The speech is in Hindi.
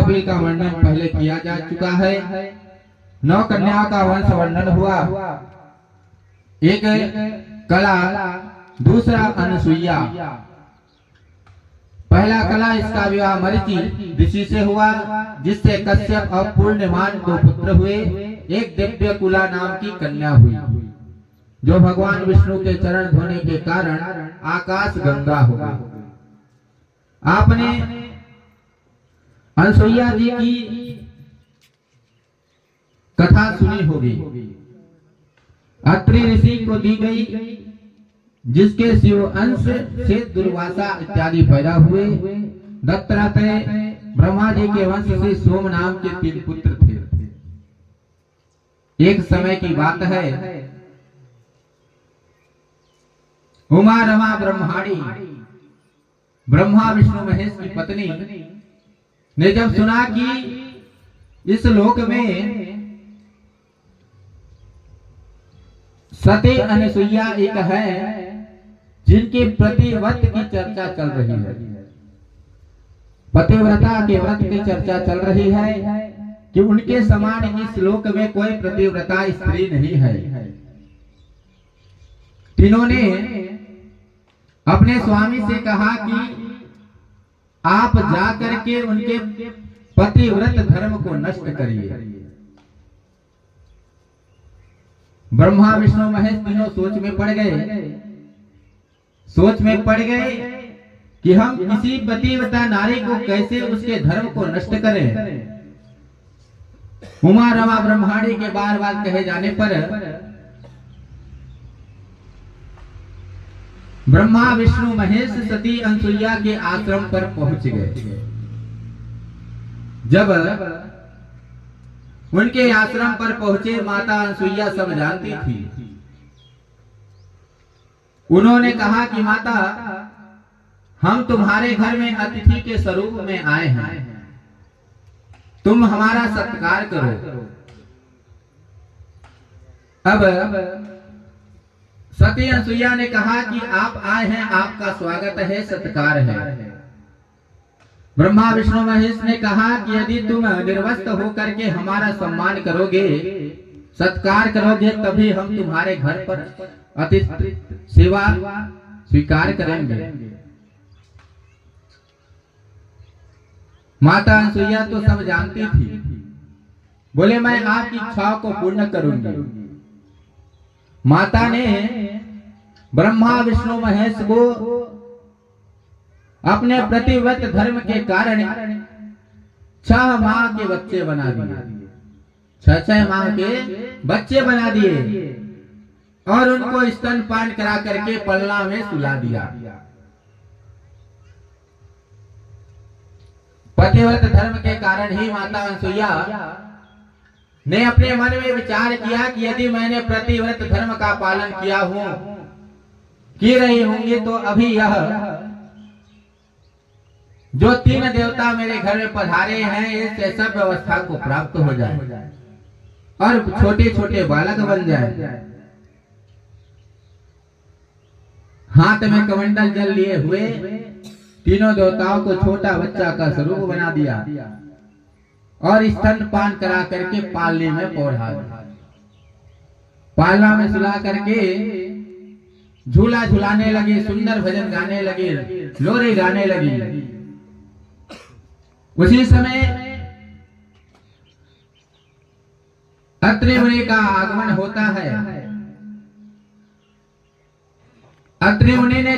कपिल का वर्णन पहले किया जा चुका है। 9 कन्याओं का वंश वर्णन हुआ। एक कला, दूसरा अनसुईया। पहला कला, इसका विवाह मरीचि ऋषि से हुआ, जिससे कश्यप और पूर्णिमान 2 पुत्र हुए। एक दिव्यकुला नाम की कन्या हुई, जो भगवान विष्णु के चरण धोने के कारण आकाश गंगा हो गई। आपने अनसुईया जी की कथा सुनी होगी। अत्रि ऋषि को दी गई, जिसके शिव अंश से दुर्वासा इत्यादि पैदा हुए। दत्तात्रेय ब्रह्मा जी के वंश से सोम नाम के 3 पुत्र थे। एक समय की बात है, उमा रमा ब्रह्माणी, ब्रह्मा विष्णु महेश की पत्नी ने जब सुना कि इस लोक में सती अनसुईया एक है, जिनके प्रतिव्रत की चर्चा चल रही है, पतिव्रता के व्रत की चर्चा चल रही है, कि उनके समान इस लोक में कोई प्रतिव्रता स्त्री नहीं है। तीनों ने अपने स्वामी से कहा कि आप जाकर के उनके पतिव्रत धर्म को नष्ट करिए। ब्रह्मा विष्णु महेश तीनों सोच में पड़ गए कि हम किसी पतिव्रता नारी को कैसे उसके धर्म को नष्ट करें। उमा रमा ब्रह्माणी के बार बार कहे जाने पर ब्रह्मा विष्णु महेश सती अनसुईया के आश्रम पर पहुंच गए। जब उनके आश्रम पर पहुंचे, माता अनसुईया सब जानती थी। उन्होंने कहा कि माता, हम तुम्हारे घर में अतिथि के स्वरूप में आए हैं, तुम हमारा सत्कार करो। अब सती अनसुईया ने कहा कि आप आए हैं, आपका स्वागत है, सत्कार है। ब्रह्मा विष्णु महेश ने कहा कि यदि तुम निर्वस्त्र होकर के हमारा सम्मान करोगे, सत्कार करोगे, तभी हम तुम्हारे घर पर अतिथि सेवा स्वीकार करेंगे। माता अनसुईया तो सब जानती थी, बोले मैं आपकी इच्छाओं को पूर्ण करूंगी। माता ने ब्रह्मा विष्णु महेश को अपने प्रतिव्रत धर्म के कारण 6 माह के बच्चे बना दिए। 6 माह के बच्चे बना दिए और उनको स्तनपान करा करके पलना में सुला दिया। पतिव्रत धर्म के कारण ही माता अनसुईया ने अपने मन में विचार किया कि यदि मैंने प्रतिव्रत धर्म का पालन किया की रही होंगी, तो अभी यह जो 3 देवता मेरे घर में पधारे हैं, इस सब व्यवस्था को प्राप्त हो जाए और छोटे छोटे बालक बन जाए। हाथ में कमंडल जल लिए हुए तीनों देवताओं को छोटा बच्चा का स्वरूप बना दिया और स्तनपान करा करके पालने में पौधा दिया। पालना में सुला करके झूला झुलाने लगे, सुंदर भजन गाने लगे, लोरी गाने लगी। उसी समय अत्रि मुनि का आगमन होता है। अत्रि मुनि ने